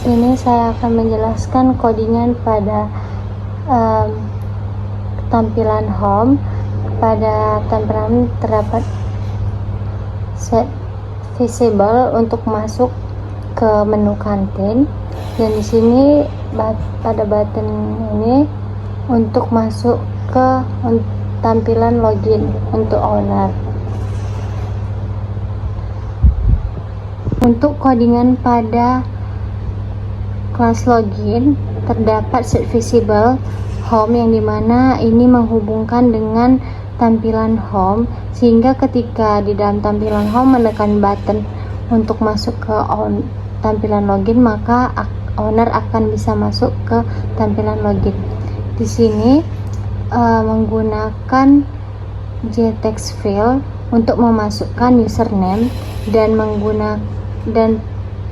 Ini saya akan menjelaskan codingan pada tampilan home. Pada tampilan terdapat set visible untuk masuk ke menu kantin, dan di sini pada button ini untuk masuk ke tampilan login untuk owner. Untuk codingan pada kelas login terdapat set visible home, yang dimana ini menghubungkan dengan tampilan home, sehingga ketika di dalam tampilan home menekan button untuk masuk ke tampilan login, maka owner akan bisa masuk ke tampilan login. Di sini menggunakan JText field untuk memasukkan username dan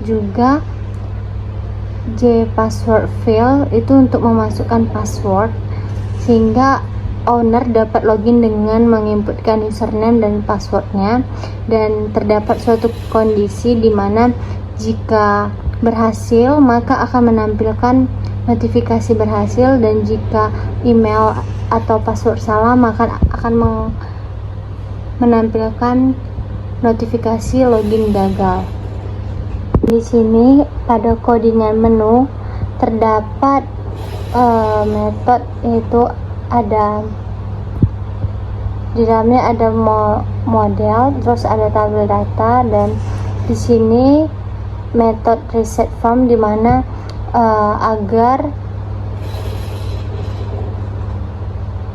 juga JPassword field itu untuk memasukkan password, sehingga owner dapat login dengan menginputkan username dan passwordnya. Dan terdapat suatu kondisi di mana jika berhasil maka akan menampilkan notifikasi berhasil, dan jika email atau password salah maka akan menampilkan notifikasi login gagal. Di sini pada codingan menu terdapat metode, yaitu ada di dalamnya ada model, terus ada tabel data, dan di sini metode reset form, di mana agar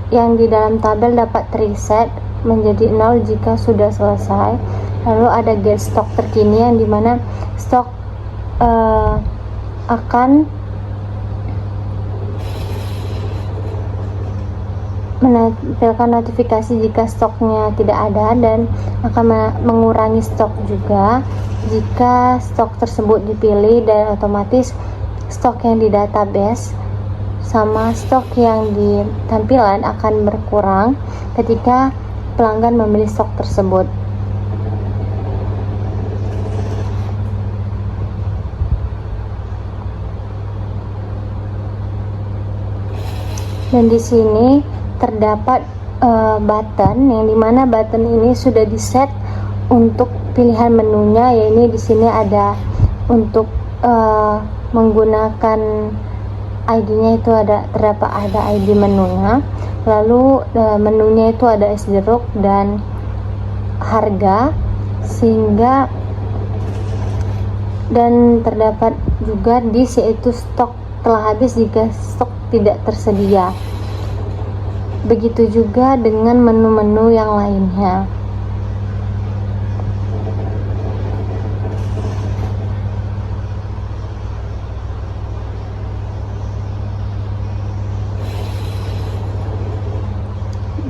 yang di dalam tabel dapat reset menjadi 0 jika sudah selesai. Lalu ada get stok terkini, yang dimana stok akan menampilkan notifikasi jika stoknya tidak ada, dan akan mengurangi stok juga jika stok tersebut dipilih, dan otomatis stok yang di database sama stok yang di tampilan akan berkurang ketika pelanggan membeli stok tersebut. Dan di sini terdapat button, yang dimana button ini sudah di set untuk pilihan menunya, yaitu di sini ada untuk menggunakan ID-nya itu terdapat ID menunya, lalu menunya itu ada es jeruk dan harga, sehingga dan terdapat juga disk, yaitu stok telah habis jika stok tidak tersedia. Begitu juga dengan menu-menu yang lainnya.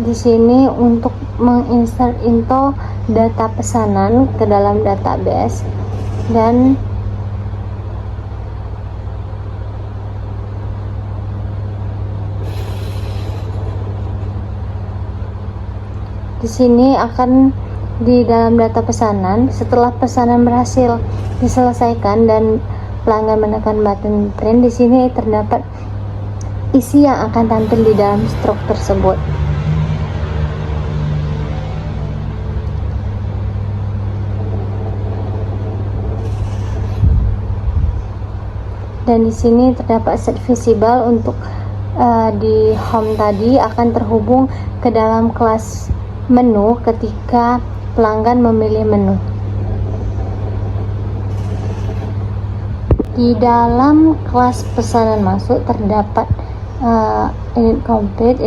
Di sini untuk menginsert info data pesanan ke dalam database, dan di sini akan di dalam data pesanan, setelah pesanan berhasil diselesaikan dan pelanggan menekan button print, di sini terdapat isi yang akan tampil di dalam stok tersebut. Dan di sini terdapat set visible untuk di home tadi akan terhubung ke dalam kelas menu ketika pelanggan memilih menu. Di dalam kelas pesanan masuk terdapat init complete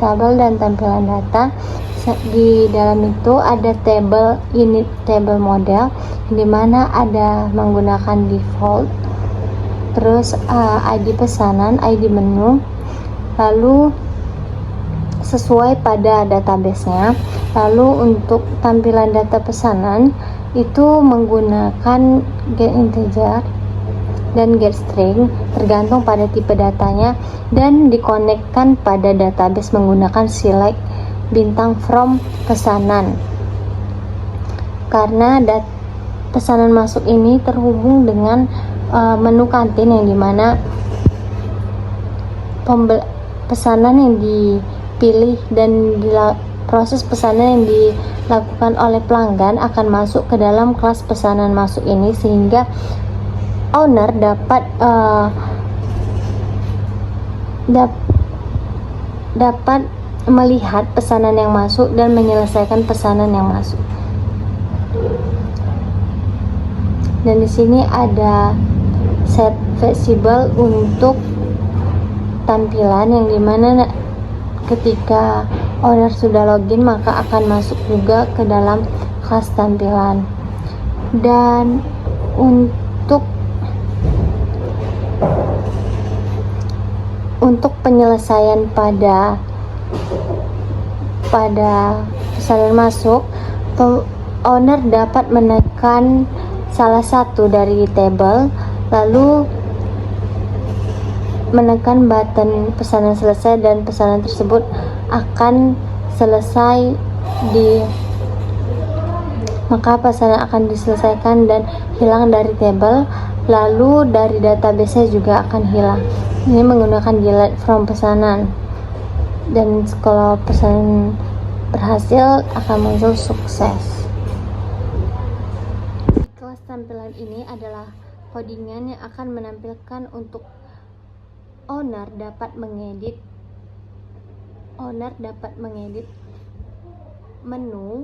table, dan tampilan data. Di dalam itu ada init table model, di mana ada menggunakan default, terus ID pesanan, ID menu, lalu sesuai pada database-nya. Lalu untuk tampilan data pesanan itu menggunakan get integer dan get string tergantung pada tipe datanya, dan dikonekkan pada database menggunakan select bintang from pesanan, karena pesanan masuk ini terhubung dengan menu kantin yang dimana pesanan yang dipilih dan proses pesanan yang dilakukan oleh pelanggan akan masuk ke dalam kelas pesanan masuk ini, sehingga owner dapat melihat pesanan yang masuk dan menyelesaikan pesanan yang masuk. Dan di sini ada set fleksibel untuk tampilan yang dimana ketika owner sudah login maka akan masuk juga ke dalam kelas tampilan. Dan untuk penyelesaian pada pesanan masuk, owner dapat menekan salah satu dari tabel lalu menekan button pesanan selesai, dan pesanan tersebut akan selesai maka pesanan akan diselesaikan dan hilang dari tabel, lalu dari database-nya juga akan hilang. Ini menggunakan delete from pesanan, dan kalau pesanan berhasil akan muncul sukses. Kelas tampilan ini adalah codingan yang akan menampilkan untuk owner dapat mengedit menu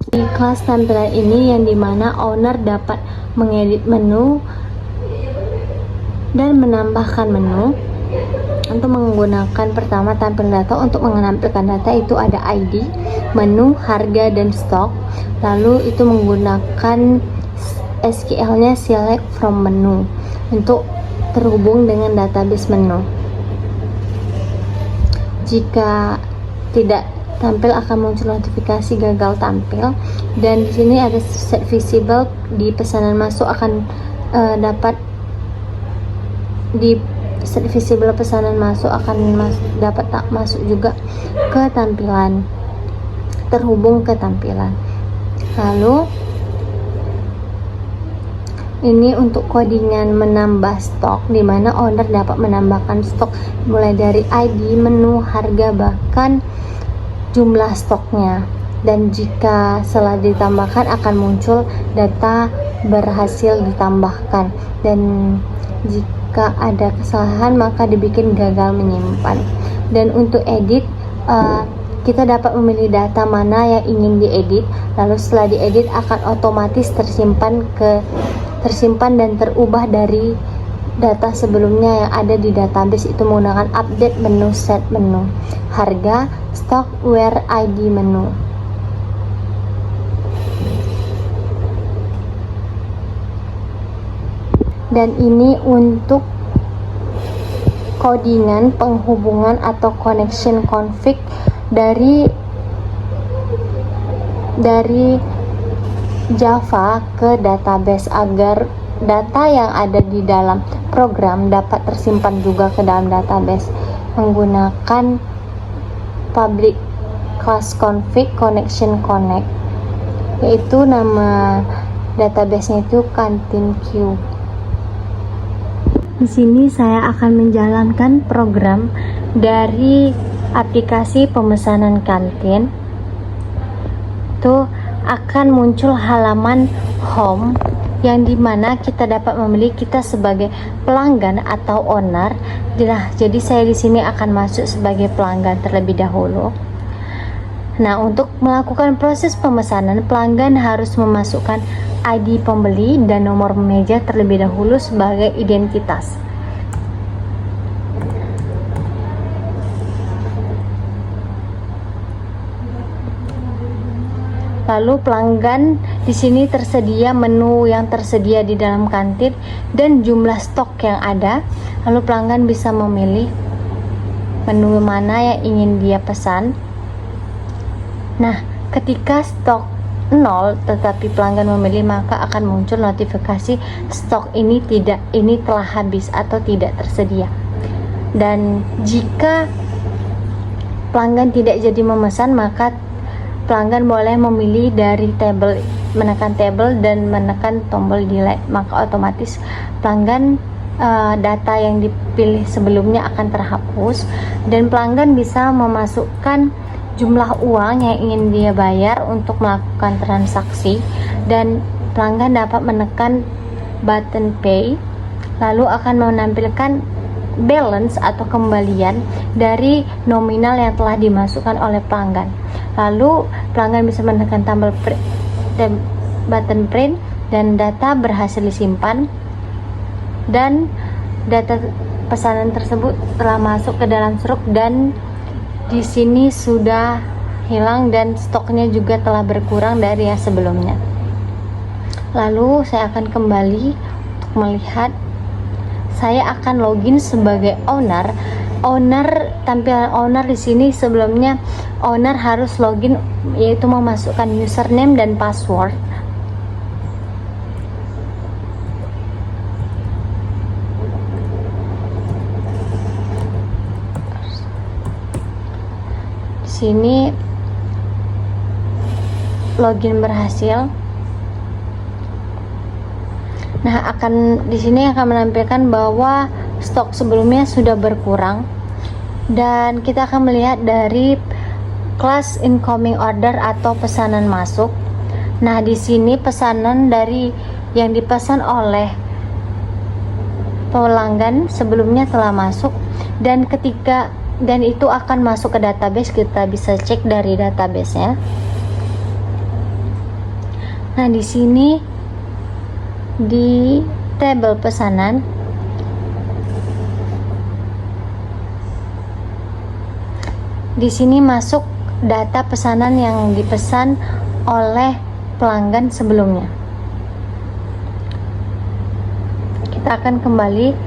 di kelas tampilan ini, yang dimana owner dapat mengedit menu dan menambahkan menu. Untuk menggunakan pertama tampil data, untuk menampilkan data itu ada ID, menu, harga, dan stok. Lalu itu menggunakan SQL-nya select from menu untuk terhubung dengan database menu. Jika tidak tampil akan muncul notifikasi gagal tampil. Dan di sini ada set visible di pesanan masuk akan dapat di set visible pesanan masuk akan dapat masuk juga ke tampilan, terhubung ke tampilan. Lalu ini untuk codingan menambah stok, di mana owner dapat menambahkan stok mulai dari ID, menu, harga, bahkan jumlah stoknya. Dan jika setelah ditambahkan akan muncul data berhasil ditambahkan, dan jika ada kesalahan maka dibikin gagal menyimpan. Dan untuk edit, kita dapat memilih data mana yang ingin diedit, lalu setelah diedit akan otomatis tersimpan dan terubah dari data sebelumnya yang ada di database itu menggunakan update menu, set menu, harga, stock, where, ID menu. Dan ini untuk codingan penghubungan atau connection config dari Java ke database, agar data yang ada di dalam program dapat tersimpan juga ke dalam database menggunakan public class config connection connect, yaitu nama database-nya itu Kantin Q. Di sini saya akan menjalankan program dari aplikasi pemesanan kantin. Itu akan muncul halaman home yang dimana kita dapat memilih kita sebagai pelanggan atau owner. Jadi saya di sini akan masuk sebagai pelanggan terlebih dahulu. Nah, untuk melakukan proses pemesanan, pelanggan harus memasukkan ID pembeli dan nomor meja terlebih dahulu sebagai identitas. Lalu pelanggan di sini tersedia menu yang tersedia di dalam kantin dan jumlah stok yang ada. Lalu pelanggan bisa memilih menu mana yang ingin dia pesan. Nah, ketika stok 0 tetapi pelanggan memilih, maka akan muncul notifikasi stok ini telah habis atau tidak tersedia. Dan jika pelanggan tidak jadi memesan, maka pelanggan boleh memilih dari tabel menekan table dan menekan tombol delete, maka otomatis pelanggan data yang dipilih sebelumnya akan terhapus dan pelanggan bisa memasukkan jumlah uang yang ingin dia bayar untuk melakukan transaksi, dan pelanggan dapat menekan button pay, lalu akan menampilkan balance atau kembalian dari nominal yang telah dimasukkan oleh pelanggan. Lalu pelanggan bisa menekan tombol button print dan data berhasil disimpan, dan data pesanan tersebut telah masuk ke dalam struk dan di sini sudah hilang dan stoknya juga telah berkurang dari yang sebelumnya. Lalu saya akan kembali untuk melihat. Saya akan login sebagai owner. Tampilan owner di sini sebelumnya owner harus login, yaitu memasukkan username dan password. Di sini login berhasil. Nah, di sini akan menampilkan bahwa stok sebelumnya sudah berkurang, dan kita akan melihat dari kelas incoming order atau pesanan masuk. Nah, di sini pesanan dari yang dipesan oleh pelanggan sebelumnya telah masuk, dan itu akan masuk ke database. Kita bisa cek dari database-nya. Nah, di sini di tabel pesanan di sini masuk data pesanan yang dipesan oleh pelanggan sebelumnya. Kita akan kembali.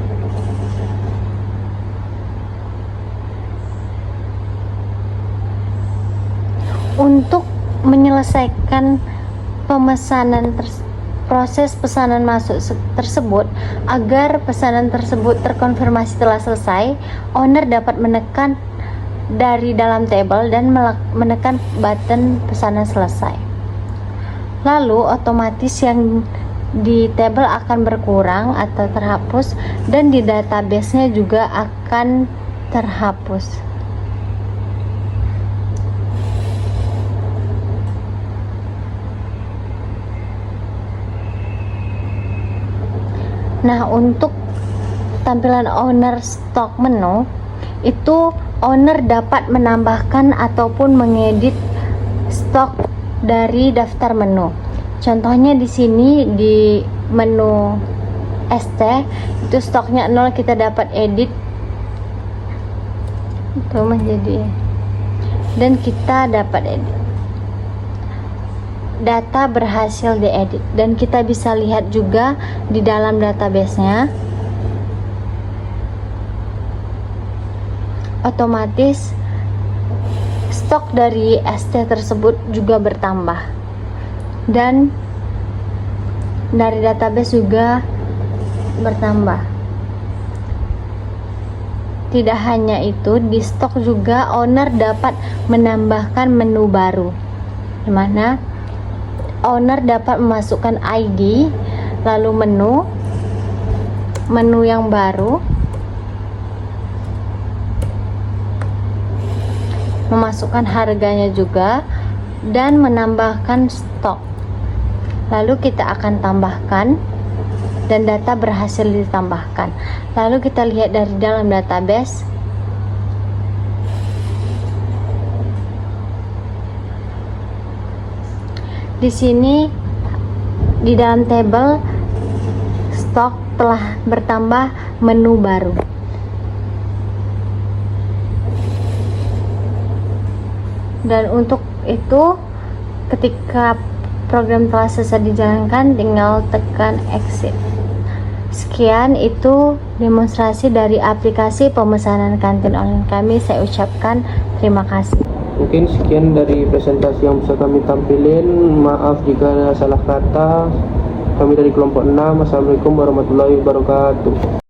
Untuk menyelesaikan proses pesanan masuk tersebut, agar pesanan tersebut terkonfirmasi telah selesai, owner dapat menekan dari dalam table dan menekan button pesanan selesai. Lalu otomatis yang di table akan berkurang atau terhapus, dan di database-nya juga akan terhapus. Nah, untuk tampilan owner stock menu itu, owner dapat menambahkan ataupun mengedit stok dari daftar menu. Contohnya di sini di menu ST itu stoknya 0, kita dapat edit itu menjadi, dan kita dapat edit. Data berhasil diedit, dan kita bisa lihat juga di dalam database-nya. Otomatis stok dari ST tersebut juga bertambah, dan dari database juga bertambah. Tidak hanya itu, di stok juga owner dapat menambahkan menu baru, di mana owner dapat memasukkan ID, lalu menu yang baru, memasukkan harganya juga, dan menambahkan stok. Lalu kita akan tambahkan, dan data berhasil ditambahkan. Lalu kita lihat dari dalam database. Di sini di dalam table stok telah bertambah menu baru. Dan untuk itu, ketika program telah selesai dijalankan, tinggal tekan exit. Sekian itu demonstrasi dari aplikasi pemesanan kantin online kami. Saya ucapkan terima kasih. Mungkin sekian dari presentasi yang bisa kami tampilin. Maaf jika ada salah kata. Kami dari kelompok 6. Assalamualaikum warahmatullahi wabarakatuh.